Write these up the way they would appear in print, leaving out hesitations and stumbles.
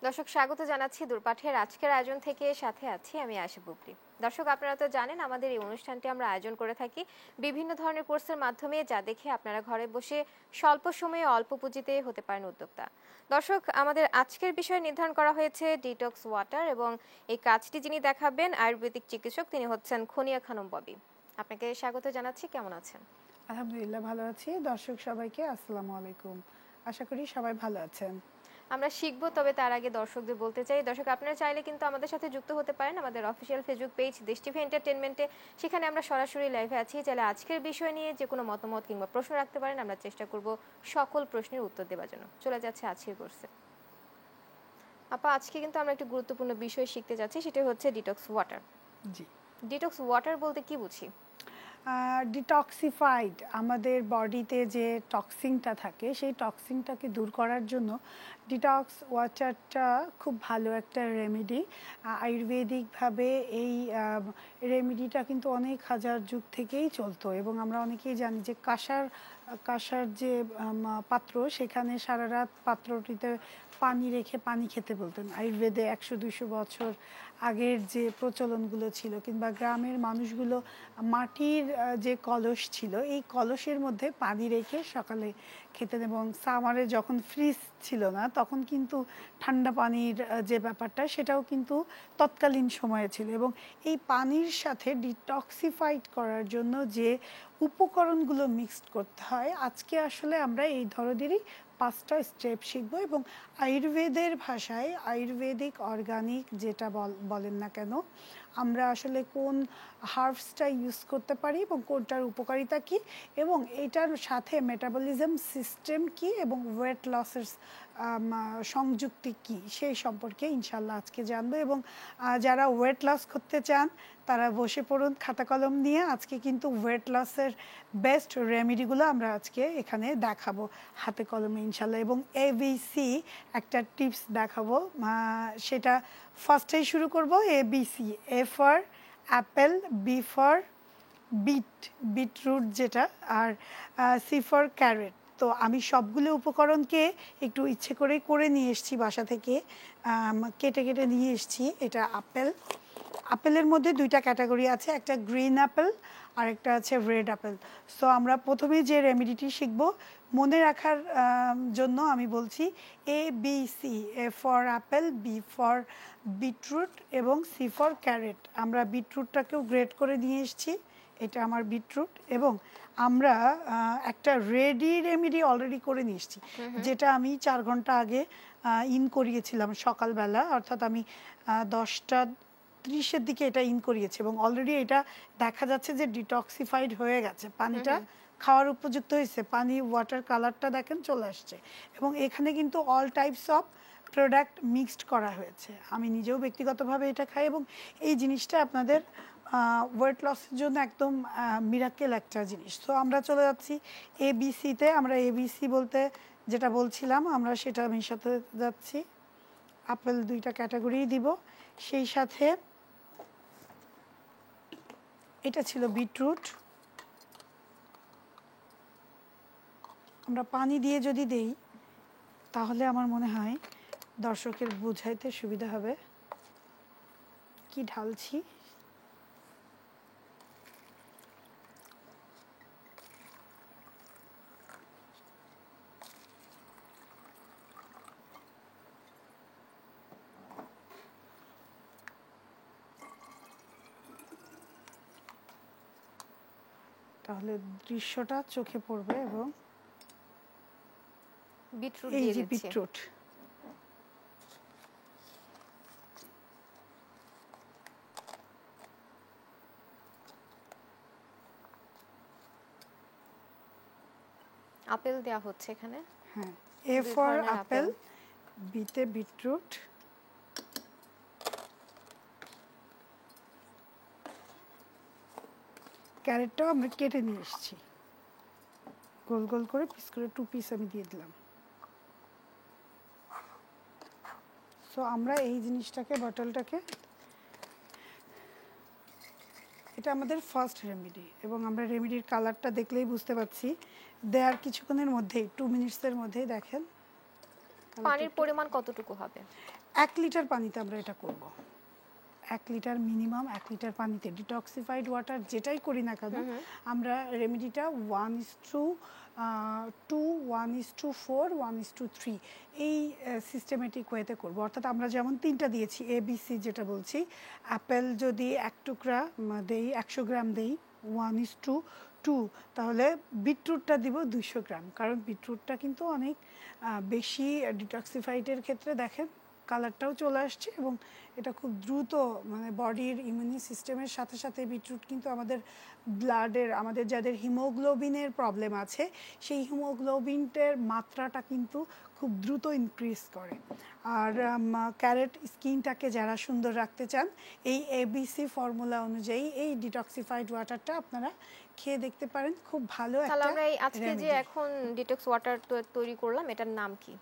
দর্শক স্বাগত জানাচ্ছি দূরপাঠের আজকের আয়োজন থেকে সাথে আছি আমি আশা বুবলি। দর্শক আপনারা তো জানেন আমাদের এই অনুষ্ঠানটি আমরা আয়োজন করে থাকি বিভিন্ন ধরনের কোর্সের মাধ্যমে, যা দেখে আপনারা ঘরে বসে স্বল্প সময়ে অল্প পুঁজিতে হতে পারেন উদ্যোক্তা। দর্শক, আমাদের আজকের বিষয় নির্ধারণ করা হয়েছে ডিটক্স ওয়াটার, এবং এই কাজটি যিনি দেখাবেন আয়ুর্বেদিক চিকিৎসক, তিনি হচ্ছেন খনিয়া খানম ববি। আপনাকে স্বাগত জানাচ্ছি, কেমন আছেন? আলহামদুলিল্লাহ ভালো আছি। দর্শক সবাইকে আসসালামু আলাইকুম। আশা করি সবাই ভালো আছেন। আমরা শিখবো, তবে তার আগে দর্শকদের বলতে চাই, দর্শক আপনারা চাইলে কিন্তু আমাদের সাথে যুক্ত হতে পারেন আমাদের অফিসিয়াল ফেসবুক পেজ দেশ টিভি এন্টারটেইনমেন্টে। সেখানে আমরা সরাসরি লাইভে আছি। চাইলে আজকের বিষয় নিয়ে যে কোনো মতামত কিংবা প্রশ্ন রাখতে পারেন, আমরা চেষ্টা করব সকল প্রশ্নের উত্তর দেওয়ার জন্য। চলে যাচ্ছে আজকের কোর্সে। আপা, আজকে কিন্তু আমরা একটা গুরুত্বপূর্ণ বিষয় শিখতে যাচ্ছি, সেটা হচ্ছে ডিটক্স ওয়াটার। জি, ডিটক্স ওয়াটার বলতে কি বুঝি? ডিটক্সিফাইড আমাদের বডিতে যে টক্সিনটা থাকে সেই টক্সিনটাকে দূর করার জন্য ডিটক্স ওয়াটারটা খুব ভালো একটা রেমেডি। আয়ুর্বেদিকভাবে এই রেমেডিটা কিন্তু অনেক হাজার যুগ থেকেই চলতো এবং আমরা অনেকেই জানি যে কাঁসার যে পাত্র, সেখানে সারা রাত পাত্রটিতে পানি রেখে পানি খেতে বলতেন। আয়ুর্বেদে 100-200 বছর আগের যে প্রচলনগুলো ছিল, কিংবা গ্রামের মানুষগুলো মাটির যে কলস ছিল এই কলসের মধ্যে পানি রেখে সকালে খেতেন, এবং সামারে যখন ফ্রিজ ছিল না তখন কিন্তু ঠান্ডা পানির যে ব্যাপারটা সেটাও কিন্তু তৎকালীন সময়ে ছিল। এবং এই পানির সাথে ডিটক্সিফাইড করার জন্য যে উপকরণগুলো মিক্সড করতে হয়, আজকে আসলে আমরা এই ধরনেরই 5টা স্টেপ শিখব। এবং আয়ুর্বেদের ভাষায় আয়ুর্বেদিক অর্গানিক যেটা বলেন না কেন, আমরা আসলে কোন হার্বসটা ইউজ করতে পারি এবং কোনটার উপকারিতা কি, এবং এটার সাথে মেটাবলিজম সিস্টেম কি এবং ওয়েট লসের সংযুক্তি কি, সেই সম্পর্কে ইনশাল্লাহ আজকে জানবো। এবং যারা ওয়েট লস করতে চান তারা বসে পড়ুন খাতা কলম নিয়ে। আজকে কিন্তু ওয়েট লসের বেস্ট রেমেডিগুলো আমরা আজকে এখানে দেখাবো হাতে কলমে ইনশাল্লাহ। এবং ABC একটা টিপস দেখাবো, সেটা ফার্স্টেই শুরু করব। ABC, A for Apple, B for beetroot যেটা, আর C ফর ক্যারেট। তো আমি সবগুলো উপকরণকে একটু ইচ্ছে করেই করে নিয়ে এসেছি বাসা থেকে, কেটে কেটে নিয়ে এসেছি। এটা আপেলের মধ্যে 2টা ক্যাটাগরি আছে, একটা গ্রিন অ্যাপেল আর একটা আছে রেড অ্যাপেল। সো আমরা প্রথমে যে রেমেডিটি শিখব, মনে রাখার জন্য আমি বলছি ABC, A for Apple, B for beetroot এবং C ফর ক্যারেট। আমরা বিটরুটটাকেও গ্রেট করে নিয়ে এসেছি, এটা আমার বিটরুট। এবং আমরা একটা রেডি রেমেডি অলরেডি করে নিয়ে এসেছি, যেটা আমি 4 ঘন্টা আগে ইন করিয়েছিলাম সকালবেলা, অর্থাৎ আমি 10টা 30-এর দিকে এটা ইন করিয়েছি এবং অলরেডি এটা দেখা যাচ্ছে যে ডিটক্সিফাইড হয়ে গেছে, পানিটা খাওয়ার উপযুক্ত হয়েছে। পানি ওয়াটার কালারটা দেখেন চলে আসছে। এবং এখানে কিন্তু all types of product mixed করা হয়েছে। আমি নিজেও ব্যক্তিগতভাবে এটা খাই এবং এই জিনিসটা আপনাদের ওয়েট লসের জন্য একদম মিরাকেল একটা জিনিস। তো আমরা চলে যাচ্ছি ABCতে। আমরা ABC বলতে যেটা বলছিলাম আমরা সেটা মেশাতে যাচ্ছি। আপেল 2টা ক্যাটাগরি দিব, সেই সাথে এটা ছিল বিটরুট। আমরা পানি দিয়ে যদি দেই তাহলে আমার মনে হয় দর্শকের বোঝাইতে সুবিধা হবে। কি ঢালছি, তাহলে দৃশ্যটা চোখে পড়বে। এবং বিটরুট এই দিয়ে যে দিচ্ছি। বিটরুট, আপেল দেওয়া হচ্ছে এখানে। হ্যাঁ, A 2 ফর ধরনের আপেল, বিতে বিটরুট, ক্যারেটটাও আমরা কেটে নিয়ে এসেছি, গোল গোল করে পিস করে 2 পিস আমি দিয়ে দিলাম। সো আমরা এই জিনিসটাকে, বটলটাকে, এটা আমাদের ফার্স্ট রেমেডি। এবং আমরা রেমেডির কালারটা দেখলেই বুঝতে পারছি দেওয়ার কিছুক্ষণের মধ্যেই 2 মিনিটসের মধ্যেই দেখেন পানির পরিমাণ কতটুকু হবে? 1 লিটার পানিতে আমরা এটা করব। 1 লিটার মিনিমাম 1 লিটার পানিতে ডিটক্সিফাইড ওয়াটার যেটাই করি না কেন আমরা রেমেডিটা 1:2, 1:4, 1:3 এই সিস্টেমেটিক ওয়েতে করব। অর্থাৎ আমরা যেমন 3টা দিয়েছি ABC যেটা বলছি, অ্যাপেল যদি 1 টুকরা দেই 100 গ্রাম দেই 1:2, তাহলে বিটরুটটা দিব 200 গ্রাম, কারণ বিটরুটটা কিন্তু অনেক বেশি ডিটক্সিফাইডের ক্ষেত্রে দেখেন কালারটাও চলে আসছে এবং এটা খুব দ্রুত মানে বডির ইমিউনি সিস্টেমের সাথে সাথে বিটরুট কিন্তু আমাদের ব্লাডের, আমাদের যাদের হিমোগ্লোবিনের প্রবলেম আছে সেই হিমোগ্লোবিনের মাত্রাটা কিন্তু খুব দ্রুত ইনক্রিজ করে। আর ক্যারেট স্কিনটাকে যারা সুন্দর রাখতে চান এই ABC ফর্মুলা অনুযায়ী এই ডিটক্সিফাইড ওয়াটারটা আপনারা খেয়ে দেখতে পারেন, খুব ভালো একটা। তাহলে আমরা এই আজকে যে এখন ডিটক্স ওয়াটার তৈরি করলাম এটার নাম কি?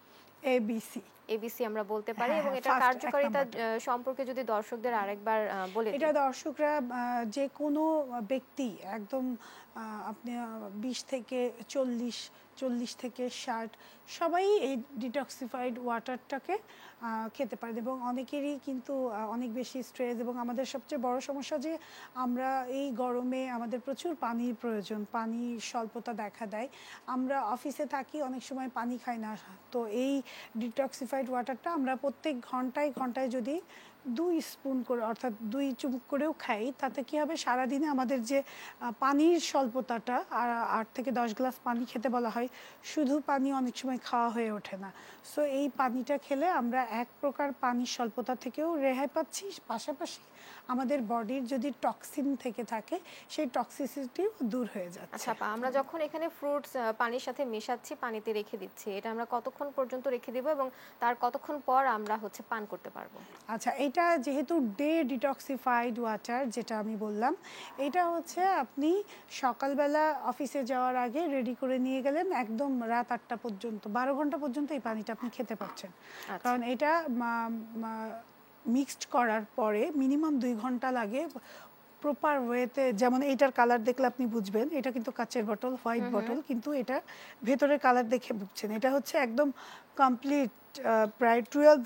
ABC আমরা বলতে পারি। এবং এটা কার্যকারিতা সম্পর্কে যদি দর্শকদের আরেকবার বলে দিই। এটা দর্শকরা যে কোনো ব্যক্তি একদম আপনি 20 থেকে 40 থেকে 60 সবাই এই ডিটক্সিফাইড ওয়াটারটাকে খেতে পারেন। এবং অনেকেরই কিন্তু অনেক বেশি স্ট্রেস এবং আমাদের সবচেয়ে বড় সমস্যা যে আমরা এই গরমে আমাদের প্রচুর পানির প্রয়োজন, পানির স্বল্পতা দেখা দেয়। আমরা অফিসে থাকি, অনেক সময় পানি খাই না। তো এই ডিটক্সিফাইড ওয়াটারটা আমরা প্রত্যেক ঘন্টায় ঘন্টায় যদি 2 স্পুন করে অর্থাৎ 2 চুমুক করেও খাই, তাতে কী হবে সারাদিনে আমাদের যে পানির স্বল্পতাটা, আর 8 থেকে 10 গ্লাস পানি খেতে বলা হয়, শুধু পানি অনেক সময় খাওয়া হয়ে ওঠে না। সো এই পানিটা খেলে আমরা এক প্রকার পানির স্বল্পতা থেকেও রেহাই পাচ্ছি, পাশাপাশি আমাদের বডির যদি টক্সিন থেকে থাকে সেই টক্সিসিটিও দূর হয়ে যাচ্ছে। আচ্ছা আপা, আমরা যখন এখানে ফ্রুটস পানির সাথে মেশাচ্ছি, পানিতে রেখে দিচ্ছি, এটা আমরা কতক্ষণ পর্যন্ত রেখে দিব এবং তার কতক্ষণ পর আমরা পান করতে পারবো? আচ্ছা, এটা যেহেতু ডে ডিটক্সিফাইড ওয়াটার যেটা আমি বললাম, এটা আপনি সকালবেলা অফিসে যাওয়ার আগে রেডি করে নিয়ে গেলেন, একদম রাত 8টা পর্যন্ত 12 ঘন্টা পর্যন্ত এই পানিটা আপনি খেতে পারছেন। কারণ এটা মিক্সড করার পরে মিনিমাম 2 ঘন্টা লাগে প্রপার ওয়েতে। যেমন এইটার কালার দেখলে আপনি বুঝবেন এটা কিন্তু কাচের বোতল, হোয়াইট বোতল, কিন্তু এটা ভেতরের কালার দেখে বুঝছেন এটা একদম কমপ্লিট প্রায় 12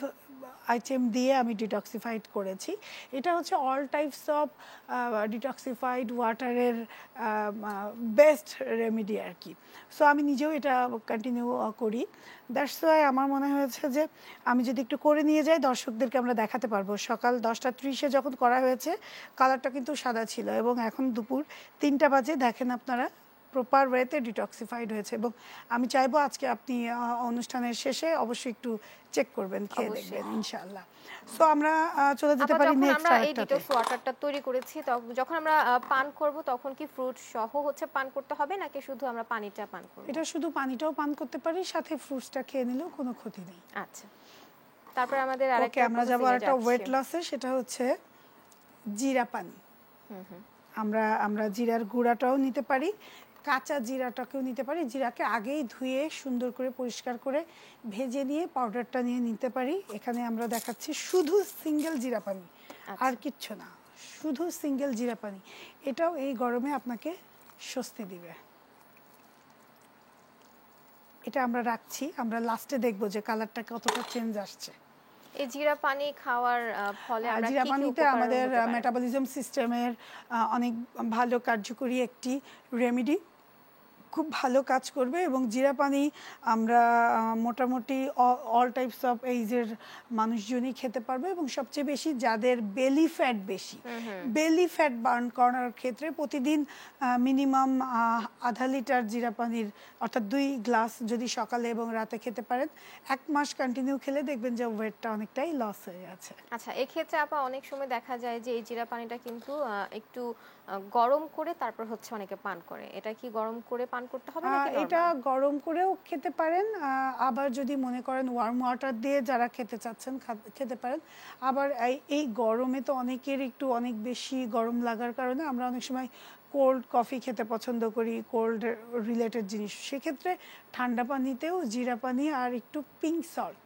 আইটেম দিয়ে আমি ডিটক্সিফাইড করেছি। এটা অল টাইপস অফ ডিটক্সিফাইড ওয়াটারের বেস্ট রেমেডি আর কি। সো আমি নিজেও এটা কন্টিনিউ করি। দ্যাটস ওয়াই আমার মনে হয়েছে যে আমি যদি একটু করে নিয়ে যাই দর্শকদেরকে আমরা দেখাতে পারবো। সকাল 10:30 যখন করা হয়েছে কালারটা কিন্তু সাদা ছিল এবং এখন দুপুর 3টা বাজে, দেখেন আপনারা প্রপার ওয়েতে ডিটক্সিফাইড হয়েছে। এবং আমি চাইবো আজকে আপনি অনুষ্ঠানের শেষে অবশ্যই একটু চেক করবেন, খেয়ে দেখবেন ইনশাআল্লাহ। সো আমরা চলে যেতে পারি নেক্সট আমরা এই ডিটক্স ওয়াটারটা তৈরি করেছি, যখন আমরা পান করব তখন কি ফ্রুট সহ পান করতে হবে নাকি শুধু আমরা পানিটা পান করব? এটা শুধু পানিটাও পান করতে পারি, সাথে ফ্রুটসটা খেয়ে নিলেও কোনো ক্ষতি নেই। আচ্ছা, তারপর আমাদের আরেকটা আমরা যাব আরেকটা ওয়েট লসে, সেটা জিরা পানি। আমরা জিরার গুঁড়াটাও নিতে পারি, কাঁচা জিরাটাকেও নিতে পারি। জিরাকে আগেই ধুয়ে সুন্দর করে পরিষ্কার করে ভেজে নিয়ে পাউডারটা নিয়ে নিতে পারি। এখানে আমরা দেখাচ্ছি শুধু সিঙ্গেল জিরা পানি, আর কিচ্ছু না, শুধু সিঙ্গেল জিরা পানি। এটাও এই গরমে আপনাকে স্বস্তি দিবে। এটা আমরা রাখছি, আমরা লাস্টে দেখবো যে কালারটা কতটা চেঞ্জ আসছে। এই জিরা পানি খাওয়ার ফলে আমরা জিরা পানিতে আমাদের মেটাবলিজম সিস্টেমের অনেক ভালো কার্যকরী একটি রেমেডি, খুব ভালো কাজ করবে। এবং জিরা পানি আমরা মোটামুটি অল টাইপস অফ এইজের মানুষজনই খেতে পারবে। এবং সবচেয়ে বেশি যাদের বেলি ফ্যাট বেশি, বেলি ফ্যাট বার্ন করার ক্ষেত্রে প্রতিদিন মিনিমাম আধা লিটার জিরা পানির অর্থাৎ 2 গ্লাস যদি সকালে এবং রাতে খেতে পারেন, 1 মাস কন্টিনিউ খেলে দেখবেন যে ওয়েটটা অনেকটাই লস হয়ে গেছে। আচ্ছা, এক্ষেত্রে আপা অনেক সময় দেখা যায় যে এই জিরা পানিটা কিন্তু একটু গরম করে তারপর অনেকে পান করে, এটা কি গরম করে পান করতে হবে নাকি নরমাল? এটা গরম করেও খেতে পারেন, আবার যদি মনে করেন ওয়ার্ম ওয়াটার দিয়ে যারা খেতে চাচ্ছেন খেতে পারেন। আবার এই গরমে তো অনেকের একটু অনেক বেশি গরম লাগার কারণে আমরা অনেক সময় কোল্ড কফি খেতে পছন্দ করি, কোল্ড রিলেটেড জিনিস, সেক্ষেত্রে ঠান্ডা পানিতেও জিরা পানি আর একটু পিঙ্ক সল্ট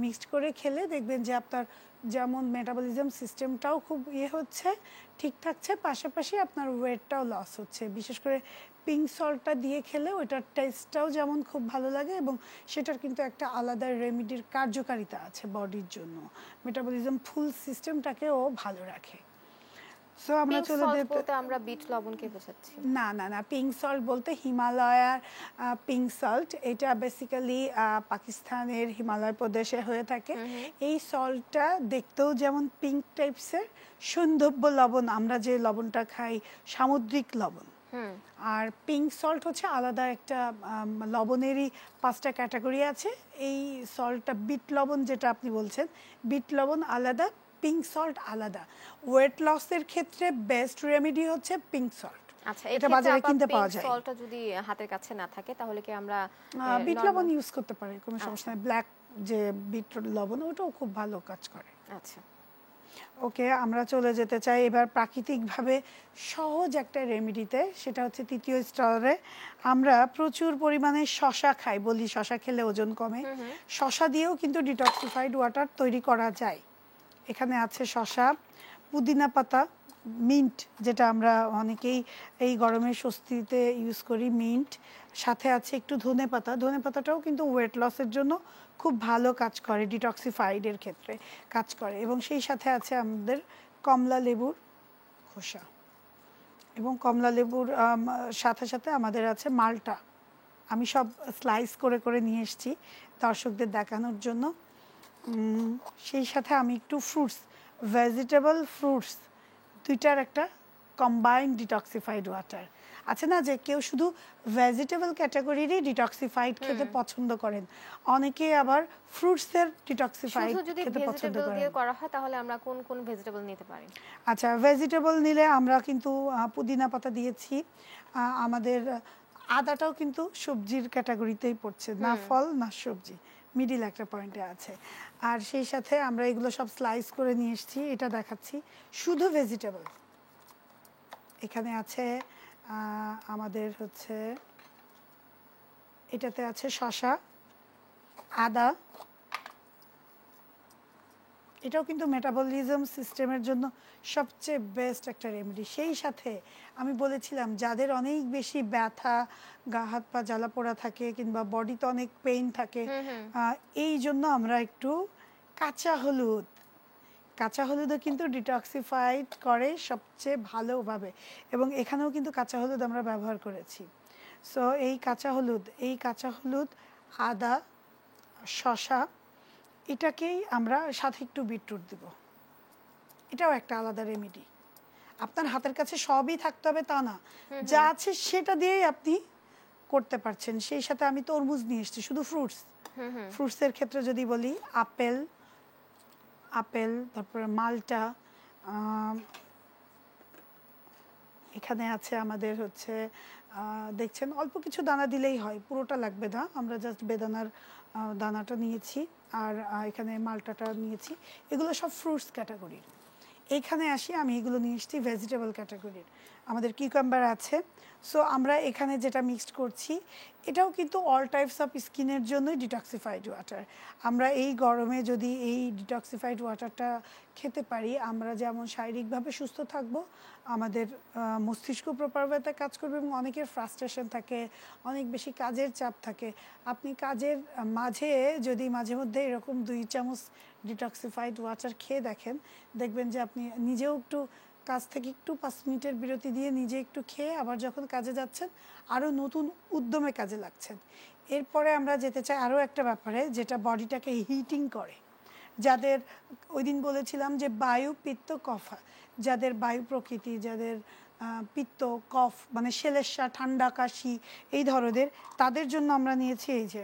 মিক্সড করে খেলে দেখবেন যে আপনার যেমন মেটাবলিজম সিস্টেমটাও খুব হচ্ছে, ঠিক থাকছে, পাশাপাশি আপনার ওয়েটটাও লস হচ্ছে। বিশেষ করে পিঙ্ক সল্টটা দিয়ে খেলে ওইটার টেস্টটাও যেমন খুব ভালো লাগে এবং সেটার কিন্তু একটা আলাদা রেমিডির কার্যকারিতা আছে বডির জন্য, মেটাবলিজম ফুল সিস্টেমটাকেও ভালো রাখে। সো আমরা পিঙ্ক চলে সল্ট যেতে, বলতে আমরা বিট লবণকে বোঝাচ্ছি। না না না, পিঙ্ক সল্ট বলতে হিমালয়ার পিঙ্ক সল্ট, এটা বেসিক্যালি পাকিস্তানের হিমালয় প্রদেশে হয়ে থাকে। এই সল্টটা দেখতেও যেমন পিঙ্ক টাইপসের, সৌন্দর্য লবণ আমরা যে লবণটা খাই সামুদ্রিক লবণ, আর পিঙ্ক সল্ট হচ্ছে আলাদা একটা লবণেরই 5টা ক্যাটাগরি আছে। এই সল্টটা বিট লবণ যেটা আপনি বলছেন, বিট লবণ আলাদা, পিঙ্ক সল্ট আলাদা। ওয়েট লসের ক্ষেত্রে বেস্ট রেমেডি হচ্ছে পিঙ্ক সল্ট। আচ্ছা, এটা বাজারে কিনতে পাওয়া যায়। সল্টটা যদি হাতের কাছে না থাকে তাহলে কি আমরা বিট লবণ ইউজ করতে পারি, কোনো সমস্যা নেই। ব্ল্যাক যে বিট লবণ ওটাও খুব ভালো কাজ করে। আচ্ছা, ওকে, আমরা চলে যেতে চাই এবার প্রাকৃতিকভাবে সহজ একটা রেমেডিতে, সেটা হচ্ছে তৃতীয় স্তরে। আমরা প্রচুর পরিমাণে শশা খাই, বলি শশা খেলে ওজন কমে। শশা দিয়েও কিন্তু ডিটক্সিফাইড ওয়াটার তৈরি করা যায়। এখানে আছে শশা, পুদিনা পাতা, মিন্ট যেটা আমরা অনেকেই এই গরমের স্বস্তিতে ইউজ করি, মিন্ট, সাথে আছে একটু ধনে পাতা। ধনে পাতাটাও কিন্তু ওয়েট লসের জন্য খুব ভালো কাজ করে, ডিটক্সিফাইডের ক্ষেত্রে কাজ করে। এবং সেই সাথে আছে আমাদের কমলা লেবুর খোসা, এবং কমলা লেবুর সাথে সাথে আমাদের আছে মালটা। আমি সব স্লাইস করে করে নিয়ে এসেছি দর্শকদের দেখানোর জন্য। সেই সাথে আমি একটু ফ্রুটস, ভেজিটেবল ফ্রুটস দুইটার একটা কম্বাইন্ড ডিটক্সিফাইড ওয়াটার আছে না, যে কেউ শুধু ভেজিটেবল ক্যাটাগরিরই ডিটক্সিফাইড খেতে পছন্দ করেন, অনেকে আবার ফ্রুটসের ডিটক্সিফাইড শুধু যদি খেতে পছন্দ ভেজিটেবল করেন। দিয়ে করা হয় তাহলে আমরা কোন কোন ভেজিটেবল নিতে পারি? আচ্ছা, ভেজিটেবল নিলে আমরা কিন্তু পুদিনা পাতা দিয়েছি, আমাদের আদাটাও কিন্তু সবজির ক্যাটাগরিতেই পড়ছে, না ফল না সবজি, মিডিল একটা পয়েন্টে আছে। আর সেই সাথে আমরা এগুলো সব স্লাইস করে নিয়ে এসেছি, এটা দেখাচ্ছি শুধু ভেজিটেবল। এখানে আছে আমাদের হচ্ছে, এটাতে আছে শসা, আদা, এটাও কিন্তু মেটাবলিজম সিস্টেমের জন্য সবচেয়ে বেস্ট একটা রেমেডি। সেই সাথে আমি বলেছিলাম যাদের অনেক বেশি ব্যথা, গা হাত পা জ্বালা পোড়া থাকে কিংবা বডিতে অনেক পেইন থাকে, এই জন্য আমরা একটু কাঁচা হলুদ, কাঁচা হলুদও কিন্তু ডিটক্সিফাইড করে সবচেয়ে ভালোভাবে, এবং এখানেও কিন্তু কাঁচা হলুদ আমরা ব্যবহার করেছি। সো এই কাঁচা হলুদ, আদা, শসা, এটাকেই আমরা সাথে একটু বিটরুট দেব, এটাও একটা আলাদা রেমেডি। আপনার হাতের কাছে সবই থাকতে হবে তা না, যা আছে সেটা দিয়েই আপনি করতে পারছেন। সেই সাথে আমি তরমুজ নিয়ে এসেছি, শুধু ফ্রুটস। ফ্রুটসের ক্ষেত্রে যদি বলি আপেল, তারপরে মালটা, এখানে আছে আমাদের হচ্ছে দেখছেন অল্প কিছু দানা দিলেই হয়, পুরোটা লাগবে না, আমরা জাস্ট বেদানার দানাটা নিয়েছি আর এখানে মালটাটা নিয়েছি। এগুলো সব ফ্রুটস ক্যাটাগরির। এইখানে আসি, আমি এগুলো নিয়ে এসেছি ভেজিটেবল ক্যাটাগরির। আমাদের কিউকাম্বার আছে। সো আমরা এখানে যেটা মিক্সড করছি এটাও কিন্তু অল টাইপস অফ স্কিনের জন্যই ডিটক্সিফাইড ওয়াটার। আমরা এই গরমে যদি এই ডিটক্সিফাইড ওয়াটারটা খেতে পারি, আমরা যেমন শারীরিকভাবে সুস্থ থাকব, আমাদের মস্তিষ্ক প্রপারভাবে কাজ করবে, এবং অনেকের ফ্রাস্ট্রেশন থাকে, অনেক বেশি কাজের চাপ থাকে। আপনি কাজের মাঝে যদি মাঝে মধ্যে এরকম 2 চামচ ডিটক্সিফাইড ওয়াটার খেয়ে দেখেন, দেখবেন যে আপনি নিজেও একটু কাজ থেকে একটু 5 মিনিটের বিরতি দিয়ে নিজে একটু খেয়ে আবার যখন কাজে যাচ্ছেন আরও নতুন উদ্যমে কাজে লাগছেন। এরপরে আমরা যেতে চাই আরও একটা ব্যাপারে, যেটা বডিটাকে হিটিং করে। যাদের ওই দিন বলেছিলাম যে বায়ু, পিত্ত, কফা, যাদের বায়ু প্রকৃতি, যাদের পিত্ত, কফ মানে সেলেসা, ঠান্ডা, কাশি এই ধরনের, তাদের জন্য আমরা নিয়েছি এই যে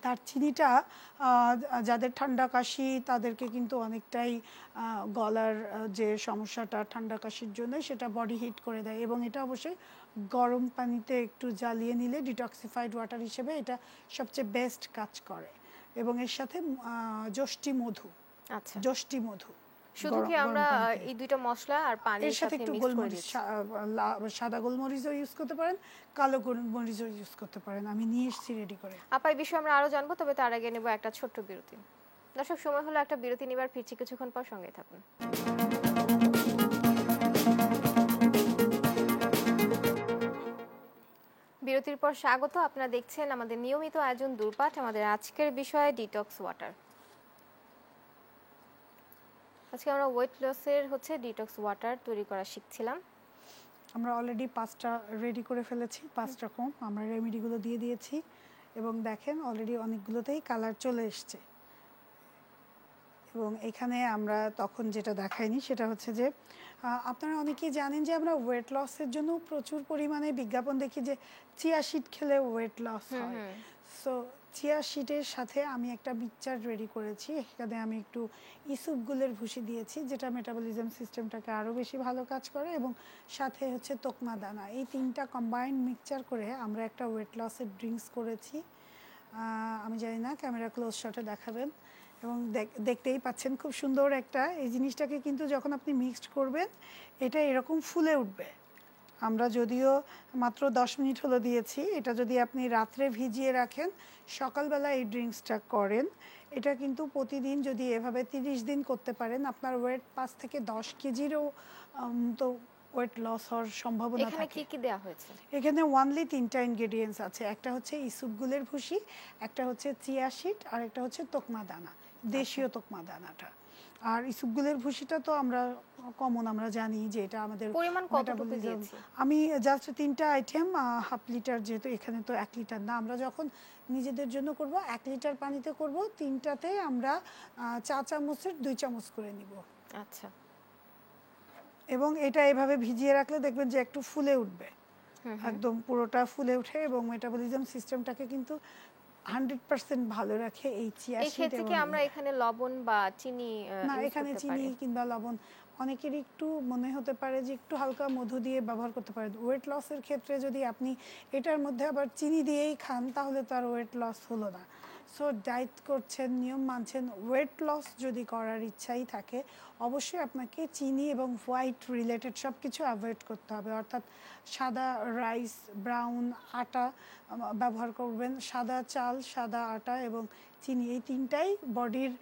দারচিনিটা যাদের ঠান্ডা কাশি তাদেরকে কিন্তু অনেকটাই গলার যে সমস্যাটা ঠান্ডা কাশির জন্য সেটা বডি হিট করে দেয়, এবং এটা অবশ্যই গরম পানিতে একটু জ্বালিয়ে নিলে ডিটক্সিফাইড ওয়াটার হিসেবে এটা সবচেয়ে বেস্ট কাজ করে। এবং এর সাথে যষ্টি মধু, আচ্ছা, যষ্টি মধু শুধু কি গরম আমরা পানিতে। এই দুইটা মশলা আর এর পানির সাথে সাথে একটু মিক্স করে গোলমরিচ, দিচ্ছি? সাদা গোলমরিচও ইউজ করতে পারেন, কালো গোলমরিচও ইউজ করতে পারেন। আমি নিয়ে এসেছি রেডি করে। আপা এই বিষয়ে আমরা আরো জানবো, তবে তার আগে নেব একটা ছোট্ট বিরতি। দর্শক, সময় হলো একটা বিরতি নেবার, ফিরছি কিছুক্ষণ পর, সঙ্গে থাকুন। বিরতির পর স্বাগত। আপনারা দেখছেন আমাদের নিয়মিত আয়োজন দূরপাঠ। আমাদের আজকের বিষয় ডিটক্স ওয়াটার। আজকে আমরা ওয়েট লসের ডিটক্স ওয়াটার তৈরি করা শিখছিলাম। আমরা অলরেডি 5টা রেডি করে ফেলেছি, 5 রকম আমরা রেমেডিগুলো দিয়ে দিয়েছি এবং দেখেন অলরেডি অনেকগুলোতেই কালার চলে এসছে। এবং এখানে আমরা তখন যেটা দেখাইনি সেটা হচ্ছে যে আপনারা অনেকেই জানেন যে আমরা ওয়েট লসের জন্য প্রচুর পরিমাণে বিজ্ঞাপন দেখি যে চিয়া সিড খেলে ওয়েট লস হয়। সো চিয়া সিডের সাথে আমি একটা মিক্সচার রেডি করেছি। এখানে আমি একটু ইসুপগুলের ভুসি দিয়েছি, যেটা মেটাবলিজম সিস্টেমটাকে আরও বেশি ভালো কাজ করে, এবং সাথে হচ্ছে তোকমা দানা। এই 3টা কম্বাইন্ড মিক্সচার করে আমরা একটা ওয়েট লসের ড্রিঙ্কস করেছি। আমি জানি না ক্যামেরা ক্লোজ শটে দেখাবেন, এবং দেখতেই পাচ্ছেন খুব সুন্দর একটা। এই জিনিসটাকে কিন্তু যখন আপনি মিক্সড করবেন এটা এরকম ফুলে উঠবে। আমরা যদিও মাত্র 10 মিনিট হলো দিয়েছি, এটা যদি আপনি রাত্রে ভিজিয়ে রাখেন, সকালবেলা এই ড্রিঙ্কসটা করেন, এটা কিন্তু প্রতিদিন যদি এভাবে 30 দিন করতে পারেন, আপনার ওয়েট 5 থেকে 10 কেজিরও তো ওয়েট লস হওয়ার সম্ভাবনা থাকে। এখানে কি কি দেয়া হয়েছে? এখানে ওয়ানলি 3টা ইনগ্রেডিয়েন্টস আছে। একটা হচ্ছে ইসুপগুলের ভুসি, একটা হচ্ছে চিয়া সিড, আর একটা হচ্ছে তোকমা দানা, দেশীয় তোকমা দানাটা। আর ইসুপগুলের ভুসিটা তো আমরা কমন, আমরা জানি যে এটা আমাদের পরিমাণ কতটুকু দিয়েছি? আমি জাস্ট 3টা আইটেম, হাফ লিটার, যেহেতু এখানে তো 1 লিটার না, আমরা যখন নিজেদের জন্য করব 1 লিটার পানিতে করব, 3টাতে আমরা 4 চামচের 2 চামচ করে নিব। আচ্ছা। এবং এটা এভাবে ভিজিয়ে রাখলে দেখবেন যে একটু ফুলে উঠবে, একদম পুরোটা ফুলে উঠে, এবং মেটাবলিজম সিস্টেমটাকে কিন্তু 100% ভালো রাখে এই চিয়া এই সিড। ক্ষেত্রে কি আমরা এখানে লবণ বা চিনি না, ইউজ এখানে করতে চিনি পারি? কিংবা লবণ অনেকের একটু মনে হতে পারে যে একটু হালকা মধু দিয়ে ব্যবহার করতে পারেন। ওয়েট লসের ক্ষেত্রে যদি আপনি এটার মধ্যে আবার চিনি দিয়েই খান, তাহলে তো আর ওয়েট লস হলো না। সো ডায়েট করছেন, নিয়ম মানছেন, ওয়েট লস যদি করার ইচ্ছাই থাকে, অবশ্যই আপনাকে চিনি এবং হোয়াইট রিলেটেড সব কিছু অ্যাভয়েড করতে হবে। অর্থাৎ সাদা রাইস, ব্রাউন আটা ব্যবহার করবেন, সাদা চাল, সাদা আটা এবং চিনি, এই 3টাই বডির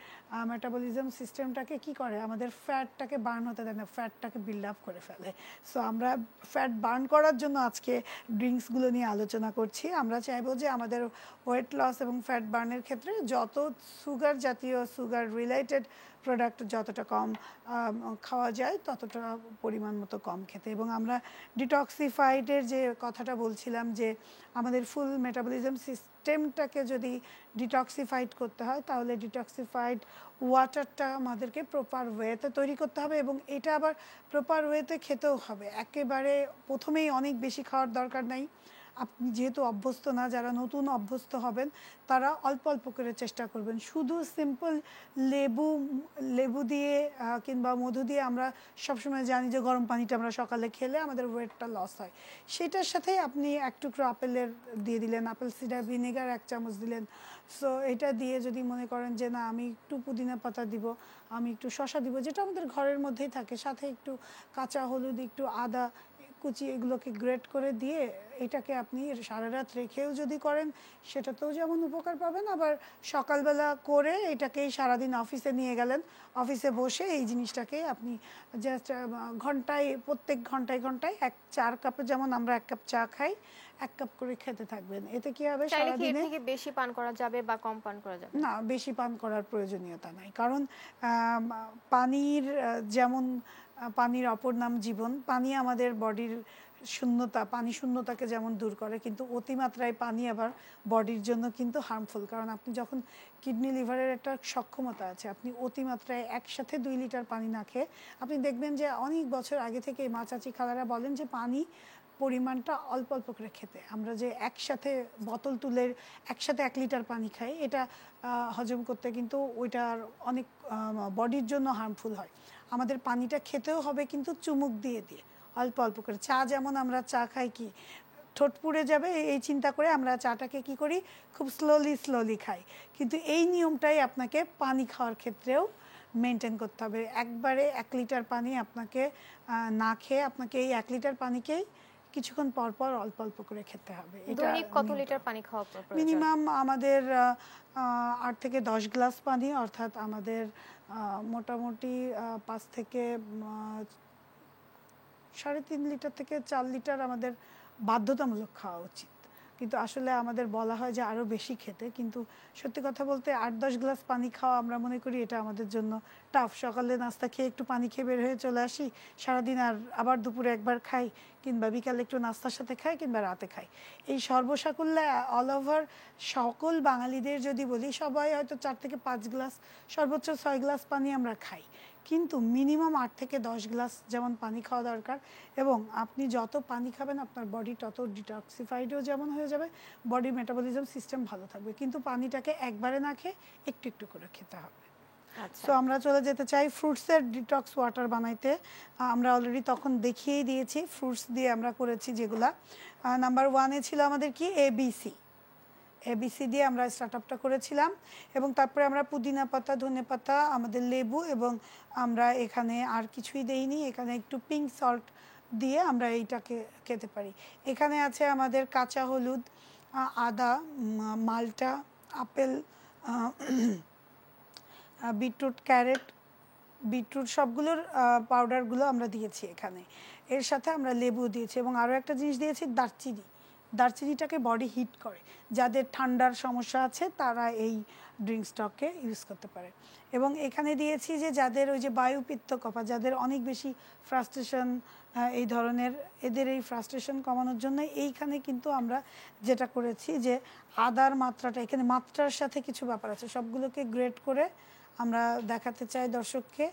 মেটাবলিজম সিস্টেমটাকে কি করে, আমাদের ফ্যাটটাকে বার্ন হতে দেয় না, ফ্যাটটাকে বিল্ড আপ করে ফেলে। সো আমরা ফ্যাট বার্ন করার জন্য আজকে ড্রিঙ্কসগুলো নিয়ে আলোচনা করছি। আমরা চাইবো যে আমাদের ওয়েট লস এবং ফ্যাট বার্নের ক্ষেত্রে যত সুগার জাতীয়, সুগার রিলেটেড প্রোডাক্ট যতটা কম খাওয়া যায় ততটা পরিমাণ মতো কম খেতে। এবং আমরা ডিটক্সিফাইডের যে কথাটা বলছিলাম, যে আমাদের ফুল মেটাবলিজম সিস্টেমটাকে যদি ডিটক্সিফাইড করতে হয়, তাহলে ডিটক্সিফাইড ওয়াটারটা আমাদেরকে প্রপার ওয়েতে তৈরি করতে হবে, এবং এটা আবার প্রপার ওয়েতে খেতেও হবে। একেবারে প্রথমেই অনেক বেশি খাওয়ার দরকার নাই। আপনি যেহেতু অভ্যস্ত না, যারা নতুন অভ্যস্ত হবেন তারা অল্প অল্প করে চেষ্টা করবেন। শুধু সিম্পল লেবু দিয়ে কিংবা মধু দিয়ে আমরা সবসময় জানি যে গরম পানিটা আমরা সকালে খেলে আমাদের ওয়েটটা লস হয়। সেটার সাথে আপনি এক টুকরো আপেলের দিয়ে দিলেন, আপেল সিডার ভিনেগার 1 চামচ দিলেন। সো এটা দিয়ে যদি মনে করেন যে না, আমি একটু পুদিনা পাতা দিব, আমি একটু শসা দিব, যেটা আমাদের ঘরের মধ্যেই থাকে, সাথে একটু কাঁচা হলুদ, একটু আদা কুচি, এগুলোকে গ্রেট করে দিয়ে এটাকে আপনি সারা রাত রেখেও যদি করেন, সেটাতেও যেমন উপকার পাবেন, আবার সকালবেলা করে এটাকেই সারাদিন অফিসে নিয়ে গেলেন, অফিসে বসে এই জিনিসটাকে আপনি জাস্ট ঘন্টায়, প্রত্যেক ঘন্টায় ঘন্টায় 4 কাপে, যেমন আমরা 1 কাপ চা খাই, 1 কাপ করে খেতে থাকবেন। এতে কি হবে, চাইলে কি এর সারাদিনে থেকে বেশি পান করা যাবে বা কম পান করা যাবে? না, বেশি পান করার প্রয়োজনীয়তা নাই। কারণ পানির যেমন পানির অপর নাম জীবন, পানি আমাদের বডির শূন্যতা, পানি শূন্যতাকে যেমন দূর করে, কিন্তু অতিমাত্রায় পানি আবার বডির জন্য কিন্তু হার্মফুল। কারণ আপনি যখন কিডনি লিভারের একটা সক্ষমতা আছে, আপনি অতিমাত্রায় একসাথে 2 লিটার পানি না খেয়ে, আপনি দেখবেন যে অনেক বছর আগে থেকে মা চাচি খালারা বলেন যে পানি পরিমাণটা অল্প অল্প করে খেতে। আমরা যে একসাথে বোতল তুলে একসাথে 1 লিটার পানি খাই, এটা হজম করতে কিন্তু ওইটার অনেক বডির জন্য হার্মফুল হয়। আমাদের পানিটা খেতেও হবে কিন্তু চুমুক দিয়ে দিয়ে, অল্প অল্প করে। চা যেমন আমরা চা খাই কি ঠোঁট পুড়ে যাবে এই চিন্তা করে আমরা চাটাকে কি করি, খুব স্লোলি খাই। কিন্তু এই নিয়মটাই আপনাকে পানি খাওয়ার ক্ষেত্রেও মেনটেন করতে হবে। একবারে 1 লিটার পানি আপনাকে না খেয়ে আপনাকে এই 1 লিটার পানিকেই কিছুক্ষণ পর পর অল্প অল্প করে খেতে হবে। দৈনিক কত লিটার পানি খাওয়া প্রয়োজন? মিনিমাম আমাদের 8 থেকে 10 গ্লাস পানি, অর্থাৎ আমাদের মোটামুটি 5 থেকে 3.5 লিটার থেকে 4 লিটার আমাদের বাধ্যতামূলক খাওয়া উচিত। কিন্তু আসলে আমাদের বলা হয় যে আরও বেশি খেতে, কিন্তু সত্যি কথা বলতে 8-10 গ্লাস পানি খাওয়া আমরা মনে করি এটা আমাদের জন্য টাফ। সকালে নাস্তা খেয়ে একটু পানি খেয়ে বের হয়ে চলে আসি, সারাদিন আর আবার দুপুরে একবার খাই, কিংবা বিকালে একটু নাস্তার সাথে খাই, কিংবা রাতে খাই। এই সর্বসাকুল্যে অল ওভার সকল বাঙালিদের যদি বলি, সবাই হয়তো 4 থেকে 5 গ্লাস, সর্বোচ্চ 6 গ্লাস পানি আমরা খাই, কিন্তু মিনিমাম 8 থেকে 10 গ্লাস যেমন পানি খাওয়া দরকার। এবং আপনি যত পানি খাবেন আপনার বডি তত ডিটক্সিফাইডও যেমন হয়ে যাবে, বডি মেটাবলিজম সিস্টেম ভালো থাকবে। কিন্তু পানিটাকে একবারে না খেয়ে একটু একটু করে খেতে হবে। সো আমরা চলে যেতে চাই ফ্রুটসের ডিটক্স ওয়াটার বানাইতে। আমরা অলরেডি তখন দেখিয়েই দিয়েছি ফ্রুটস দিয়ে আমরা করেছি যেগুলা। নাম্বার 1-এ ছিল আমাদের কি এবিসি দিয়ে আমরা স্টার্ট আপটা করেছিলাম, এবং তারপরে আমরা পুদিনা পাতা, ধনে পাতা, আমাদের লেবু, এবং আমরা এখানে আর কিছুই দেইনি, এখানে একটু পিঙ্ক সল্ট দিয়ে আমরা এইটাকে খেতে পারি। এখানে আছে আমাদের কাঁচা হলুদ, আদা, মাল্টা, আপেল, বিটরুট, ক্যারেট, বিটরুট, সবগুলোর পাউডারগুলো আমরা দিয়েছি এখানে। এর সাথে আমরা লেবু দিয়েছি, এবং আরও একটা জিনিস দিয়েছি, দারচিনিটাকে বডি হিট করে। যাদের ঠান্ডার সমস্যা আছে তারা এই ড্রিঙ্কসটাকে ইউজ করতে পারে। এবং এখানে দিয়েছি যে যাদের ওই যে বায়ু পিত্ত কফা, যাদের অনেক বেশি ফ্রাস্ট্রেশন, এই ধরনের, এদের এই ফ্রাস্ট্রেশন কমানোর জন্য এইখানে কিন্তু আমরা যেটা করেছি যে আদার মাত্রাটা, এখানে মাত্রার সাথে কিছু ব্যাপার আছে, সবগুলোকে গ্রেড করে আমরা দেখাতে চাই দর্শককে।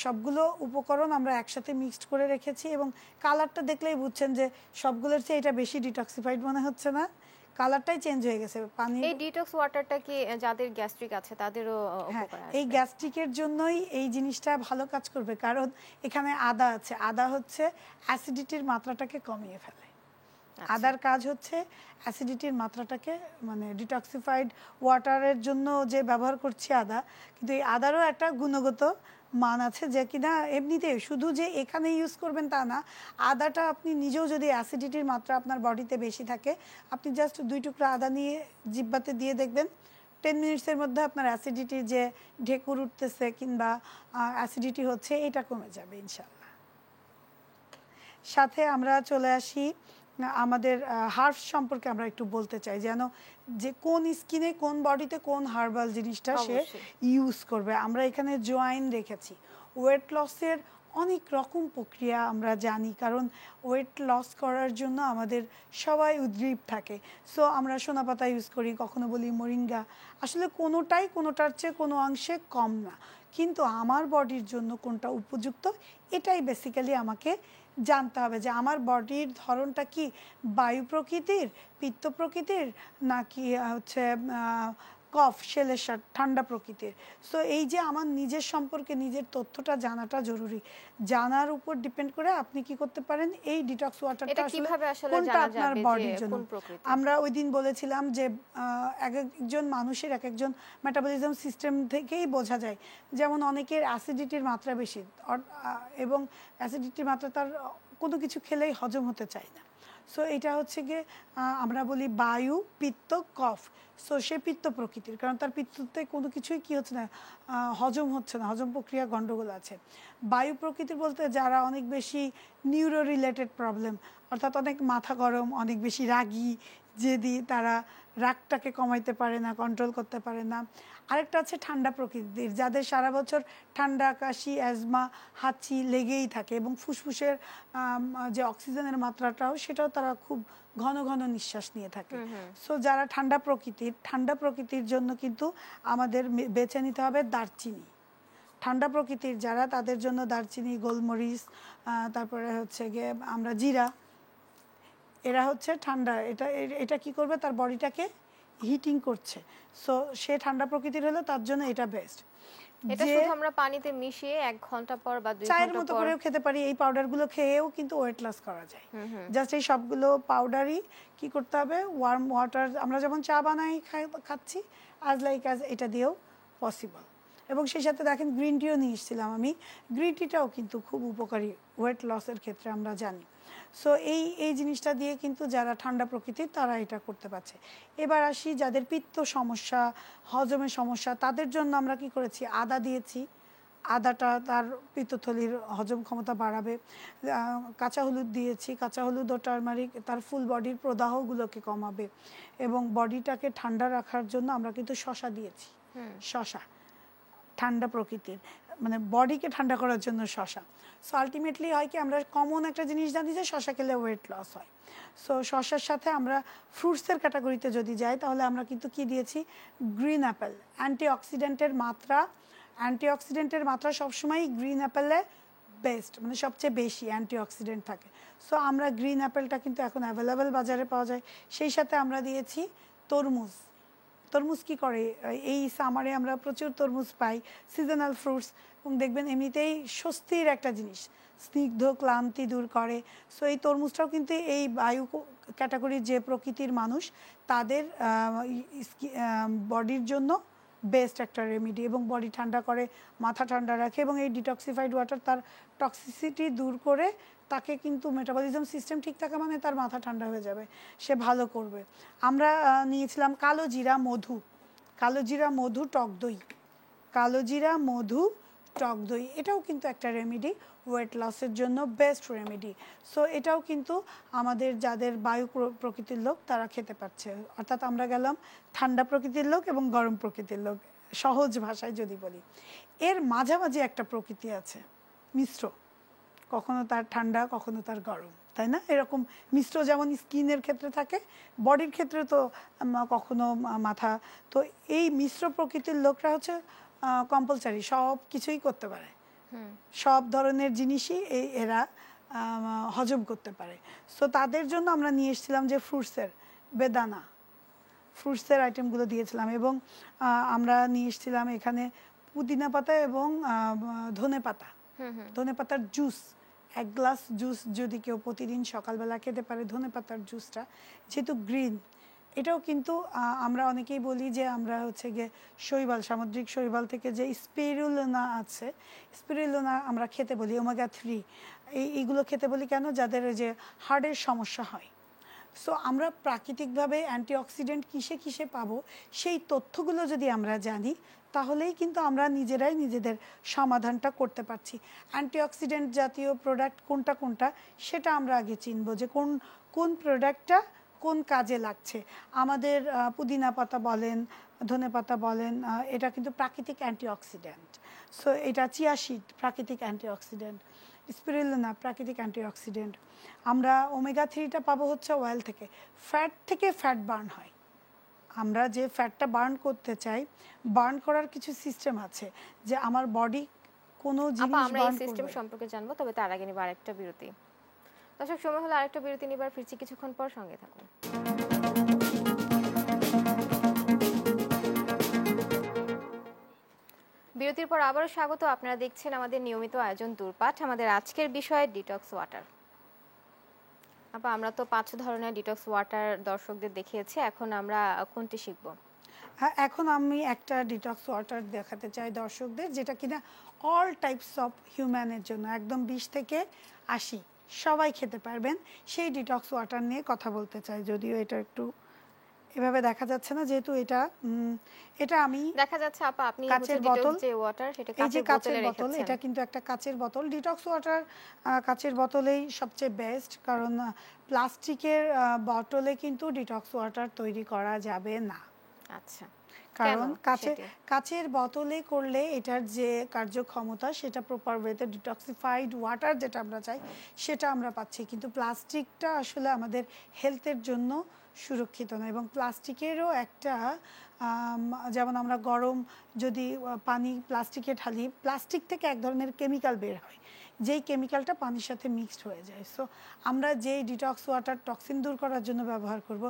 সবগুলো উপকরণ আমরা একসাথে মিক্সড করে রেখেছি, এবং কালারটা দেখলেই বুঝছেন যে সবগুলোর চেয়ে এটা বেশি ডিটক্সিফাইড মনে হচ্ছে না, কালারটাই চেঞ্জ হয়ে গেছে। পানি, এই ডিটক্স ওয়াটারটা কি যাদের গ্যাস্ট্রিক আছে তাদেরও উপকার আসবে? এই গ্যাস্ট্রিকের জন্যই এই জিনিসটা ভালো কাজ করবে, কারণ এখানে আদা আছে। আদা হচ্ছে অ্যাসিডিটির মাত্রাটাকে কমিয়ে ফেলে। আদার কাজ হচ্ছে অ্যাসিডিটির মাত্রাটাকে, মানে ডিটক্সিফাইড ওয়াটারের জন্য যে ব্যবহার করছি আদা, কিন্তু এই আদারও একটা গুণগত মান আছে, যে কিনা এমনিতে শুধু যে এখানে ইউজ করবেন তা না। আদাটা আপনি নিজেও যদি অ্যাসিডিটির মাত্রা আপনার বডিতে বেশি থাকে, আপনি জাস্ট 2 টুকরা আদা নিয়ে জিহ্বাতে দিয়ে দেখবেন 10 মিনিটসের মধ্যে আপনার অ্যাসিডিটির যে ঢেকুর উঠতেছে কিংবা অ্যাসিডিটি হচ্ছে, এটা কমে যাবে ইনশাল্লাহ। সাথে আমরা চলে আসি আমাদের হার্বস সম্পর্কে আমরা একটু বলতে চাই, যেন যে কোন স্কিনে, কোন বডিতে কোন হার্বাল জিনিসটা সে ইউজ করবে। আমরা এখানে জোয়াইন রেখেছি। ওয়েট লসের অনেক রকম প্রক্রিয়া আমরা জানি, কারণ ওয়েট লস করার জন্য আমাদের সবাই উদ্গ্রীব থাকে। সো আমরা সোনাপাতা ইউজ করি, কখনো বলি মোরিঙ্গা। আসলে কোনোটার চেয়ে কোনো অংশে কম না, কিন্তু আমার বডির জন্য কোনটা উপযুক্ত এটাই বেসিক্যালি আমাকে জানতে হবে, যে আমার বডির ধরনটা কি বায়ু প্রকৃতির, পিত্ত প্রকৃতির, নাকি হচ্ছে কফ শেলের ঠান্ডা প্রকৃতির। সো এই যে আমার নিজের সম্পর্কে নিজের তথ্যটা জানাটা জরুরি। জানার উপর ডিপেন্ড করে আপনি কি করতে পারেন, এই ডিটক্স ওয়াটারটা আসলে কোনটা আপনার বডির জন্য। আমরা ওই দিন বলেছিলাম যে এক একজন মানুষের এক একজন মেটাবলিজম সিস্টেম থেকেই বোঝা যায়। যেমন অনেকের অ্যাসিডিটির মাত্রা বেশি, এবং অ্যাসিডিটির মাত্রা তার কোনো কিছু খেলেই হজম হতে চায় না। সো এটা হচ্ছে গিয়ে আমরা বলি বায়ু, পিত্ত, কফ। সো সে পিত্ত প্রকৃতির, কারণ তার পিত্ততে কোনো কিছুই কি হচ্ছে না, হজম হচ্ছে না, হজম প্রক্রিয়া গণ্ডগোল আছে। বায়ু প্রকৃতির বলতে যারা অনেক বেশি নিউরো রিলেটেড প্রবলেম, অর্থাৎ অনেক মাথা গরম, অনেক বেশি রাগী, জেদি, তারা রাগটাকে কমাইতে পারে না, কন্ট্রোল করতে পারে না। আরেকটা আছে ঠান্ডা প্রকৃতির, যাদের সারা বছর ঠান্ডা, কাশি, অ্যাজমা, হাঁচি লেগেই থাকে, এবং ফুসফুসের যে অক্সিজেনের মাত্রাটাও সেটাও তারা খুব ঘন ঘন নিঃশ্বাস নিয়ে থাকে। সো যারা ঠান্ডা প্রকৃতির জন্য কিন্তু আমাদের বেছে নিতে হবে দারচিনি। ঠান্ডা প্রকৃতির যারা, তাদের জন্য দারচিনি, গোলমরিচ, তারপরে হচ্ছে গিয়ে আমরা জিরা, এরা হচ্ছে ঠান্ডা, এটা কি করবে, তার বডিটাকে হিটিং করছে। সো সে ঠান্ডা প্রকৃতির হলে তার জন্য এটা বেস্ট। এটা শুধু আমরা পানিতে মিশিয়ে 1 ঘন্টা পর বা 2 ঘন্টা পর চায়ের মতো করেও খেতে পারি। এই পাউডারগুলো খেয়েও কিন্তু ওয়েট লস করা যায়। জাস্ট এই সবগুলো পাউডারই কি করতে হবে, ওয়ার্ম ওয়াটার, আমরা যেমন চা বানাই খাচ্ছি, অ্যাজ এটা দিয়েও পসিবল। এবং সেই সাথে দেখেন গ্রিন টিও নিয়ে এসেছিলাম আমি। গ্রিন টিটাও কিন্তু খুব উপকারী ওয়েট লসের ক্ষেত্রে, আমরা জানি। সো এই জিনিসটা দিয়ে কিন্তু যারা ঠান্ডা প্রকৃতির তারা এটা করতে পারছে। এবার আসি যাদের পিত্ত সমস্যা, হজমের সমস্যা, তাদের জন্য আমরা কি করেছি, আদা দিয়েছি। আদাটা তার পিত্তথলির হজম ক্ষমতা বাড়াবে। কাঁচা হলুদ দিয়েছি, কাঁচা হলুদ ও টারমারিক তার ফুল বডির প্রদাহগুলোকে কমাবে এবং বডিটাকে ঠান্ডা রাখার জন্য আমরা কিন্তু শশা দিয়েছি। শশা ঠান্ডা প্রকৃতির, মানে বডিকে ঠান্ডা করার জন্য শশা। সো আলটিমেটলি হয় কি, আমরা কমন একটা জিনিস জানি যে শশা খেলে ওয়েট লস হয়। সো শশার সাথে আমরা ফ্রুটসের ক্যাটাগরিতে যদি যাই তাহলে আমরা কিন্তু কি দিয়েছি, গ্রিন অ্যাপেল। অ্যান্টিঅক্সিডেন্টের মাত্রা সবসময়ই গ্রিন অ্যাপেলে বেস্ট, মানে সবচেয়ে বেশি অ্যান্টিঅক্সিডেন্ট থাকে। সো আমরা গ্রিন অ্যাপেলটা কিন্তু এখন অ্যাভেলেবেল বাজারে পাওয়া যায়। সেই সাথে আমরা দিয়েছি তরমুজ। তরমুজ কি করে, এই সামারে আমরা প্রচুর তরমুজ পাই, সিজনাল ফ্রুটস, এবং দেখবেন এমনিতেই স্বস্তির একটা জিনিস, স্নিগ্ধ ক্লান্তি দূর করে। সো এই তরমুজটাও কিন্তু এই বায়ু ক্যাটাগরির যে প্রকৃতির মানুষ তাদের বডির জন্য বেস্ট একটা রেমিডি, এবং বডি ঠান্ডা করে, মাথা ঠান্ডা রাখে, এবং এই ডিটক্সিফাইড ওয়াটার তার টক্সিসিটি দূর করে তাকে কিন্তু মেটাবলিজম সিস্টেম ঠিক থাকা মানে তার মাথা ঠান্ডা হয়ে যাবে, সে ভালো করবে। আমরা নিয়েছিলাম কালো জিরা মধু টক দই, এটাও কিন্তু একটা রেমিডি, ওয়েট লসের জন্য বেস্ট রেমিডি। সো এটাও কিন্তু আমাদের যাদের বায়ু প্রকৃতির লোক তারা খেতে পারছে। অর্থাৎ আমরা গেলাম ঠান্ডা প্রকৃতির লোক এবং গরম প্রকৃতির লোক, সহজ ভাষায় যদি বলি। এর মাঝামাঝি একটা প্রকৃতি আছে, মিশ্র, কখনো তার ঠান্ডা কখনো তার গরম, তাই না? এরকম মিশ্র যেমন স্কিনের ক্ষেত্রে থাকে, বডির ক্ষেত্রে তো কখনো মাথা। তো এই মিশ্র প্রকৃতির লোকরা হচ্ছে কম্পালসারি সব কিছুই করতে পারে, সব ধরনের জিনিসই এরা হজম করতে পারে। সো তাদের জন্য আমরা নিয়ে এসেছিলাম যে বেদানা ফ্রুটসের আইটেমগুলো দিয়েছিলাম, এবং আমরা নিয়ে এসেছিলাম এখানে পুদিনা পাতা এবং ধনে পাতার জুস। 1 গ্লাস জুস যদি কেউ প্রতিদিন সকালবেলা খেতে পারে, ধনে পাতার জুসটা যেহেতু গ্রিন, এটাও কিন্তু আমরা অনেকেই বলি যে আমরা হচ্ছে গিয়ে সামুদ্রিক শৈবাল থেকে যে স্পিরুলিনা আছে, স্পিরুলিনা আমরা খেতে বলি, ওমেগা 3, এইগুলো খেতে বলি কেন, যাদের যে হার্টের সমস্যা হয়। সো আমরা প্রাকৃতিকভাবে অ্যান্টিঅক্সিডেন্ট কিসে কিসে পাবো, সেই তথ্যগুলো যদি আমরা জানি তাহলেই কিন্তু আমরা নিজেরাই নিজেদের সমাধানটা করতে পারছি। অ্যান্টিঅক্সিডেন্ট জাতীয় প্রোডাক্ট কোনটা সেটা আমরা আগে চিনবো, যে কোন প্রোডাক্টটা কোন কাজে লাগছে। আমাদের পুদিনা পাতা বলেন, ধনে পাতা বলেন, এটা কিন্তু প্রাকৃতিক অ্যান্টিঅক্সিডেন্ট। সো এটা চিয়া সিড প্রাকৃতিক অ্যান্টিঅক্সিডেন্ট, স্পিরুলিনা প্রাকৃতিক অ্যান্টিঅক্সিডেন্ট। আমরা ওমেগা 3টা পাবো হচ্ছে অয়েল থেকে, ফ্যাট বার্ন হয়। আমরা যে ফ্যাটটা বার্ন করতে চাই, বার্ন করার কিছু সিস্টেম আছে, যে আমার বডি কোনো জিনিস আমরা এই সিস্টেম সম্পর্কে জানবো, তবে তার আগে নিব আরেকটা বিরতি। দর্শক, সময় হলো আরেকটা বিরতি নিবার, ফিরছি কিছুক্ষণ পর, সঙ্গে থাকুন। বিরতির পর আবারও স্বাগত। আপনারা দেখছেন আমাদের নিয়মিত আয়োজন দূরপাঠ। আমাদের আজকের বিষয় ডিটক্স ওয়াটার। আমরা তো 5 ধরনের ডিটক্স ওয়াটার দর্শকদের দেখিয়েছি, এখন আমরা কোনটি শিখব? হ্যাঁ, এখন আমি একটা ডিটক্স ওয়াটার দেখাতে চাই দর্শকদের, যেটা কিনা অল টাইপস অফ হিউম্যানের জন্য, একদম 20 থেকে 80 সবাই খেতে পারবেন। সেই ডিটক্স ওয়াটার নিয়ে কথা বলতে চাই, যদিও এটা একটু এভাবে দেখা যাচ্ছে না, যেহেতু এটা আমি দেখা যাচ্ছে আপনি কাচের বোতল, যে ওয়াটার সেটা কাচের বোতল, এটা কিন্তু একটা কাচের বোতল। ডিটক্স ওয়াটার কাচের বোতলেই সবচেয়ে বেস্ট, কারণ প্লাস্টিকের বোতলে কিন্তু ডিটক্স ওয়াটার তৈরি করা যাবে না। আচ্ছা, কারণ কাচের বোতলে করলে এটার যে কার্যক্ষমতা সেটা প্রপার ওয়েতে ডিটক্সিফাইড ওয়াটার যেটা আমরা চাই সেটা আমরা পাচ্ছি, কিন্তু প্লাস্টিকটা আসলে আমাদের হেলথের জন্য সুরক্ষিত না। এবং প্লাস্টিকেরও একটা যেমন আমরা গরম যদি পানি প্লাস্টিকে ঢালি, প্লাস্টিক থেকে এক ধরনের কেমিক্যাল বের হয়, যেই কেমিক্যালটা পানির সাথে মিক্সড হয়ে যায়। সো আমরা যেই ডিটক্স ওয়াটার টক্সিন দূর করার জন্য ব্যবহার করব,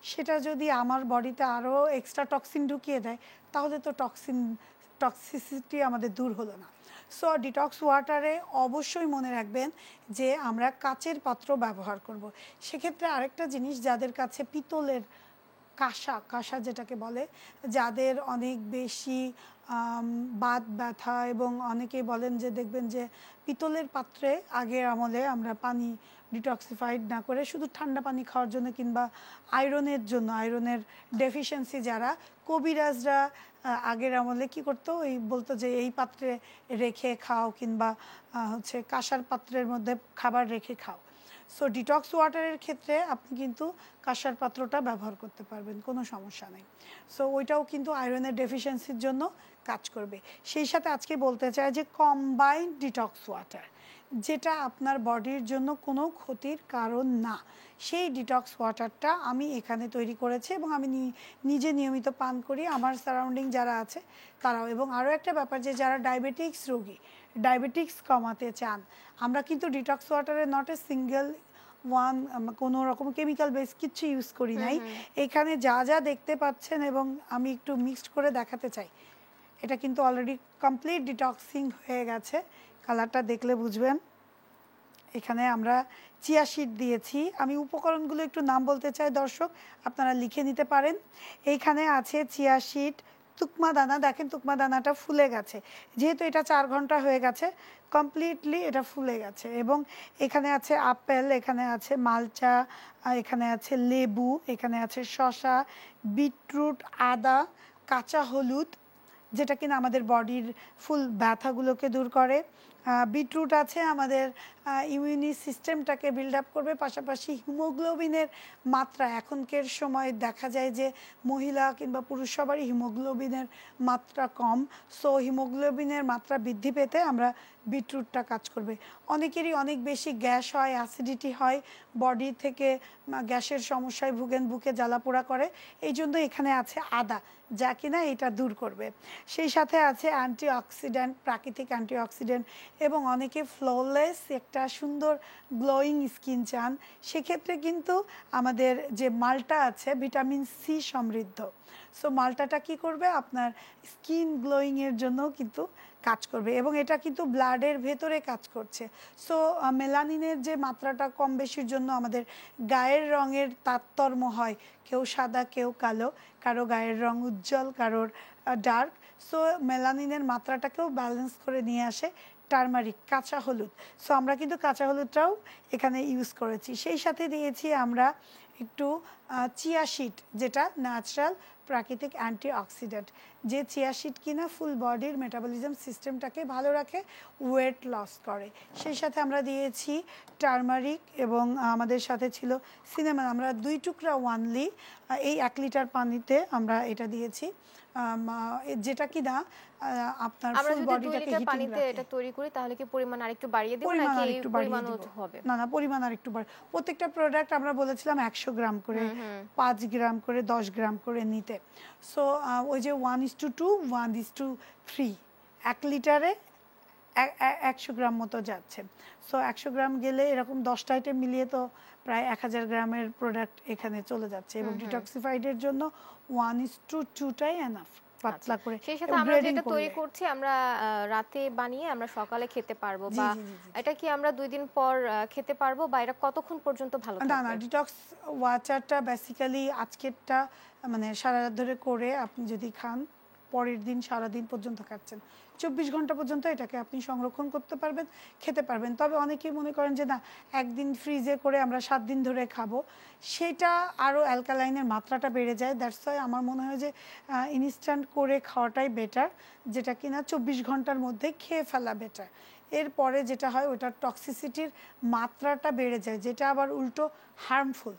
সেটা যদি আমার বডিতে আরও এক্সট্রা টক্সিন ঢুকিয়ে দেয়, তাহলে তো টক্সিসিটি আমাদের দূর হলো না। সো ডিটক্স ওয়াটারে অবশ্যই মনে রাখবেন যে আমরা কাচের পাত্র ব্যবহার করব। সেক্ষেত্রে আরেকটা জিনিস, যাদের কাছে পিতলের কাশা কাশা যেটাকে বলে, যাদের অনেক বেশি বাত ব্যথা, এবং অনেকেই বলেন যে দেখবেন যে পিতলের পাত্রে আগের আমলে আমরা পানি ডিটক্সিফাইড না করে শুধু ঠান্ডা পানি খাওয়ার জন্য কিংবা আয়রনের জন্য, আয়রনের ডেফিসিয়েন্সি যারা, কবিরাজরা আগের আমলে কি করতো, ওই বলতো যে এই পাত্রে রেখে খাও কিংবা হচ্ছে কাঁসার পাত্রের মধ্যে খাবার রেখে খাও। সো ডিটক্স ওয়াটারের ক্ষেত্রে আপনি কিন্তু কাঁসার পাত্রটা ব্যবহার করতে পারবেন, কোনো সমস্যা নেই। সো ওইটাও কিন্তু আয়রনের ডেফিসিয়েন্সির জন্য কাজ করবে। সেই সাথে আজকে বলতে চাই যে কম্বাইন্ড ডিটক্স ওয়াটার, যেটা আপনার বডির জন্য কোনো ক্ষতির কারণ না, সেই ডিটক্স ওয়াটারটা আমি এখানে তৈরি করেছি এবং আমি নিজে নিয়মিত পান করি, আমার সারাউন্ডিং যারা আছে তারাও। এবং আরও একটা ব্যাপার, যে যারা ডায়াবেটিক্স রোগী, ডায়াবেটিক্স কমাতে চান, আমরা কিন্তু ডিটক্স ওয়াটারে নট এ সিঙ্গেল ওয়ান কোনো রকম কেমিক্যাল বেস কিচ্ছু ইউজ করি নাই। এখানে যা যা দেখতে পাচ্ছেন, এবং আমি একটু মিক্সড করে দেখাতে চাই, এটা কিন্তু অলরেডি কমপ্লিট ডিটক্সিং হয়ে গেছে, কালারটা দেখলে বুঝবেন। এখানে আমরা চিয়া সিড দিয়েছি। আমি উপকরণগুলো একটু নাম বলতে চাই, দর্শক আপনারা লিখে নিতে পারেন। এইখানে আছে চিয়া সিড, তুকমা দানা, দেখেন তুকমা দানাটা ফুলে গেছে, যেহেতু এটা 4 ঘন্টা হয়ে গেছে, কমপ্লিটলি এটা ফুলে গেছে। এবং এখানে আছে আপেল, এখানে আছে মালচা, এখানে আছে লেবু, এখানে আছে শসা, বিটরুট, আদা, কাঁচা হলুদ, যেটা কিনা আমাদের বডির ফুল ব্যথাগুলোকে দূর করে। বিটরুট আছে আমাদের ইমিউনি সিস্টেমটাকে বিল্ড আপ করবে, পাশাপাশি হিমোগ্লোবিনের মাত্রা, এখনকার সময় দেখা যায় যে মহিলা কিংবা পুরুষ সবারই হিমোগ্লোবিনের মাত্রা কম, সো হিমোগ্লোবিনের মাত্রা বৃদ্ধি পেতে আমরা বিটরুটটা কাজ করবে। অনেকেরই অনেক বেশি গ্যাস হয়, অ্যাসিডিটি হয়, বডি থেকে গ্যাসের সমস্যায় ভুগেন, বুকে জ্বালাপোড়া করে, এই জন্য এখানে আছে আদা, যা কিনা এটা দূর করবে। সেই সাথে আছে অ্যান্টিঅক্সিডেন্ট, প্রাকৃতিক অ্যান্টিঅক্সিডেন্ট, এবং অনেকে ফ্ললেস একটা সুন্দর গ্লোয়িং স্কিন চান, সেক্ষেত্রে কিন্তু আমাদের যে মালটা আছে ভিটামিন সি সমৃদ্ধ, সো মালটাটা কি করবে, আপনার স্কিন গ্লোয়িংয়ের জন্য কিন্তু কাজ করবে, এবং এটা কিন্তু ব্লাডের ভেতরে কাজ করছে। সো মেলানিনের যে মাত্রাটা কম বেশির জন্য আমাদের গায়ের রঙের তারতম্য হয়, কেউ সাদা কেউ কালো, কারো গায়ের রং উজ্জ্বল, কারোর ডার্ক, সো মেলানিনের মাত্রাটাকেও ব্যালেন্স করে নিয়ে আসে টারমারিক, কাঁচা হলুদ। সো আমরা কিন্তু কাঁচা হলুদটাও এখানে ইউজ করেছি। সেই সাথে দিয়েছি আমরা একটু চিয়া সিড, যেটা ন্যাচারাল প্রাকৃতিক অ্যান্টিঅক্সিডেন্ট, যে চিয়া সিড কিনা ফুল বডির মেটাবলিজম সিস্টেমটাকে ভালো রাখে, ওয়েট লস করে। সেই সাথে আমরা দিয়েছি টারমারিক, এবং আমাদের সাথে ছিল সিনেমন, আমরা 2 টুকরা ওয়ানলি এই 1 লিটার পানিতে আমরা এটা দিয়েছি, যেটা কিনা আপনার আমরা ফুল যদি 2 বডিটাকে লিটার হিটিং পানিতে রাখে। এটা তৈরি করি, তাহলে কি পরিমাণ আরেকটু বাড়িয়ে দিব পরিমাণ নাকি আরেকটু বাড়িয়ে পরিমাণও দিব, হবে? না পরিমাণ আরেকটু প্রত্যেকটা প্রোডাক্ট আমরা বলেছিলাম 100 গ্রাম করে, 5 গ্রাম করে, 10 গ্রাম করে নিতে। সো ওই যে 1:2, 1:3, 1 লিটারে 100 গ্রাম মতো যাচ্ছে। সো 100 গ্রাম গেলে এরকম 10টা আইটেম মিলিয়ে তো প্রায় 1000 গ্রামের প্রোডাক্ট এখানে চলে যাচ্ছে, এবং ডিটক্সিফাইডের জন্য 1:2টাই এনাফ, পাতলা করে। সেই সাথে আমরা যেটা তৈরি করছি, আমরা রাতে বানিয়ে আমরা সকালে খেতে পারবো, বা এটা কি আমরা 2 দিন পর খেতে পারবো, বা এটা কতক্ষণ পর্যন্ত ভালো থাকবে? না, ডিটক্স ওয়াটারটা বেসিক্যালি আজকেরটা মানে সারা রাত ধরে করে আপনি যদি খান, পরের দিন সারাদিন পর্যন্ত খাচ্ছেন, 24 ঘন্টা পর্যন্ত এটাকে আপনি সংরক্ষণ করতে পারবেন, খেতে পারবেন। তবে অনেকেই মনে করেন যে না, একদিন ফ্রিজে করে আমরা 7 দিন ধরে খাবো, সেটা আরও অ্যালকালাইনের মাত্রাটা বেড়ে যায়। দ্যাটস ওয়াই আমার মনে হয় যে ইনস্ট্যান্ট করে খাওয়াটাই বেটার, যেটা কিনা 24 ঘন্টার মধ্যে খেয়ে ফেলা বেটার। এরপরে যেটা হয়, ওটার টক্সিসিটির মাত্রাটা বেড়ে যায়, যেটা আবার উল্টো হার্মফুল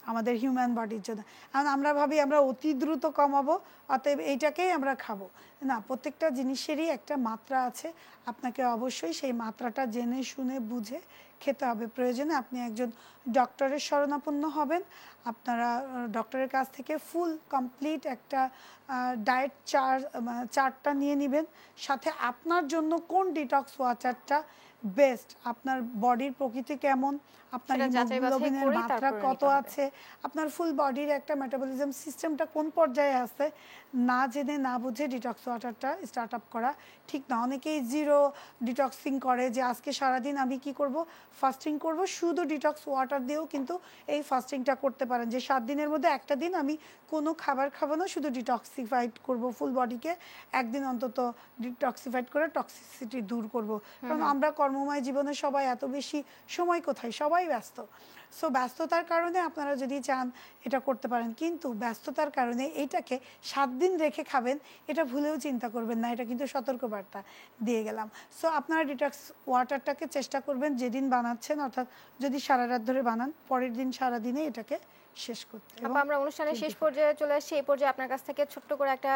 আমাদের হিউম্যান বডির জন্য। কারণ আমরা ভাবি আমরা অতি দ্রুত কমাবো, অতএব এইটাকেই আমরা খাবো, না, প্রত্যেকটা জিনিসেরই একটা মাত্রা আছে, আপনাকে অবশ্যই সেই মাত্রাটা জেনে শুনে বুঝে খেতে হবে। প্রয়োজনে আপনি একজন ডক্টরের শরণাপন্ন হবেন, আপনারা ডক্টরের কাছ থেকে ফুল কমপ্লিট একটা ডায়েট চার্টটা নিয়ে নেবেন, সাথে আপনার জন্য কোন ডিটক্স ওয়াটারটা বেস্ট, আপনার বডির প্রকৃতি কেমন, আপনার হিমোগ্লোবিনের মাত্রা কত আছে, আপনার ফুল বডির একটা মেটাবলিজম সিস্টেমটা কোন পর্যায়ে আছে, না জেনে না বুঝে ডিটক্স ওয়াটারটা স্টার্ট আপ করা ঠিক না। অনেকেই জিরো ডিটক্সিং করে, যে আজকে সারাদিন আমি কি করব, ফাস্টিং করব, শুধু ডিটক্স ওয়াটার দিয়েও কিন্তু এই ফাস্টিংটা করতে পারেন, যে 7 দিনের মধ্যে একটা দিন আমি কোনো খাবার খাবো না, শুধু ডিটক্সিফাইড করব ফুল বডিকে, একদিন অন্তত ডিটক্সিফাইড করে টক্সিসিটি দূর করব। কারণ আমরা কর্মময় জীবনে সবাই এত বেশি সময় কোথায়, সবাই ব্যস্ত। সো ব্যস্ততার কারণে আপনারা যদি চান এটা করতে পারেন, কিন্তু ব্যস্ততার কারণে এইটাকে 7 দিন রেখে খাবেন এটা ভুলেও চিন্তা করবেন না, এটা কিন্তু সতর্কবার্তা দিয়ে গেলাম। সো আপনারা ডিটক্স ওয়াটারটাকে চেষ্টা করবেন যেদিন বানাচ্ছেন, অর্থাৎ যদি সারা রাত ধরে বানান, পরের দিন সারা দিনে এটাকে শেষ করতে। আপা, আমরা অনুষ্ঠানের শেষ পর্যায়ে চলে আসছি। এই পর্যায়ে আপনার কাছ থেকে ছোট্ট করে একটা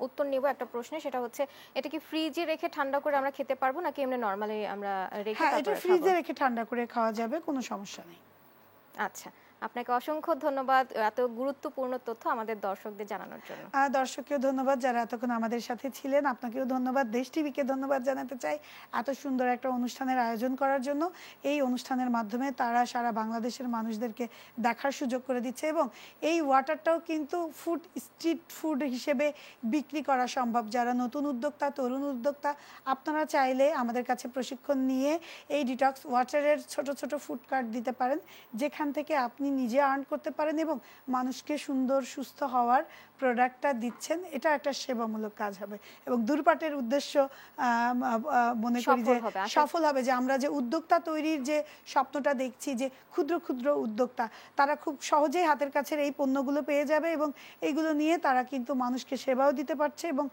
উত্তর নিব একটা প্রশ্নে, সেটা হচ্ছে এটা কি ফ্রিজে রেখে ঠান্ডা করে আমরা খেতে পারবো নাকি এমনি নরমালি আমরা রেখে হ্যাঁ, তারপরে এটা খাবো? ফ্রিজে রেখে ঠান্ডা করে খাওয়া যাবে, কোনো সমস্যা নেই। আচ্ছা, আপনাকে অসংখ্য ধন্যবাদ এত গুরুত্বপূর্ণ তথ্য আমাদের দর্শকদের জানানোর জন্য। দর্শককেও ধন্যবাদ যারা এতক্ষণ আমাদের সাথে ছিলেন, আপনাকেও ধন্যবাদ, দেশ টিভিকে ধন্যবাদ জানাতে চাই এত সুন্দর একটা অনুষ্ঠানের আয়োজন করার জন্য। এই অনুষ্ঠানের মাধ্যমে তারা সারা বাংলাদেশের মানুষদেরকে দেখার সুযোগ করে দিচ্ছে, এবং এই ওয়াটারটাও কিন্তু ফুড স্ট্রিট ফুড হিসেবে বিক্রি করা সম্ভব। যারা নতুন উদ্যোক্তা, তরুণ উদ্যোক্তা, আপনারা চাইলে আমাদের কাছে প্রশিক্ষণ নিয়ে এই ডিটক্স ওয়াটারের ছোট ছোট ফুড কার্ট দিতে পারেন, যেখান থেকে আপনি নিজে আর্ন করতে পারেন এবং মানুষকে সুন্দর সুস্থ হওয়ার প্রোডাক্টটা দিচ্ছেন। এটা একটা সেবামূলক কাজ হবে এবং দূরপাটের উদ্দেশ্য মনে করি যে সফল হবে, যে আমরা যে উদ্যোক্তা তৈরির যে স্বপ্নটা দেখছি, যে ক্ষুদ্র ক্ষুদ্র উদ্যোক্তা তারা খুব সহজেই হাতের কাছের এই পণ্যগুলো পেয়ে যাবে এবং এইগুলো নিয়ে তারা কিন্তু মানুষকে সেবাও দিতে পারছে এবং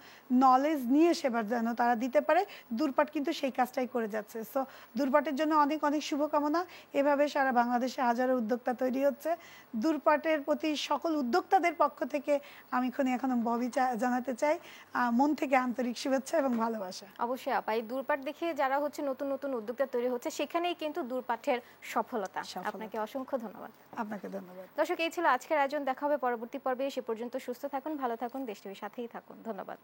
নলেজ নিয়ে সেবা যেন তারা দিতে পারে। দূরপাট কিন্তু সেই কাজটাই করে যাচ্ছে। সো দূরপাটের জন্য অনেক অনেক শুভকামনা। এভাবে সারা বাংলাদেশে হাজারো উদ্যোক্তা তৈরি হচ্ছে। দূরপাটের প্রতি সকল উদ্যোক্তাদের পক্ষ থেকে আমি এখন ববি জানাতে চাই মন থেকে আন্তরিক শুভেচ্ছা এবং ভালোবাসা। অবশ্যই আপা, এই দূরপাট দেখে যারা হচ্ছে নতুন নতুন উদ্যোক্তা তৈরি হচ্ছে, সেখানেই কিন্তু দূরপাঠের সফলতা। আপনাকে অসংখ্য ধন্যবাদ। আপনাকে ধন্যবাদ। দর্শক, এই ছিল আজকের আয়োজন। দেখা হবে পরবর্তী পর্বে। সে পর্যন্ত সুস্থ থাকুন, ভালো থাকুন, দেশ টিভির সাথেই থাকুন। ধন্যবাদ।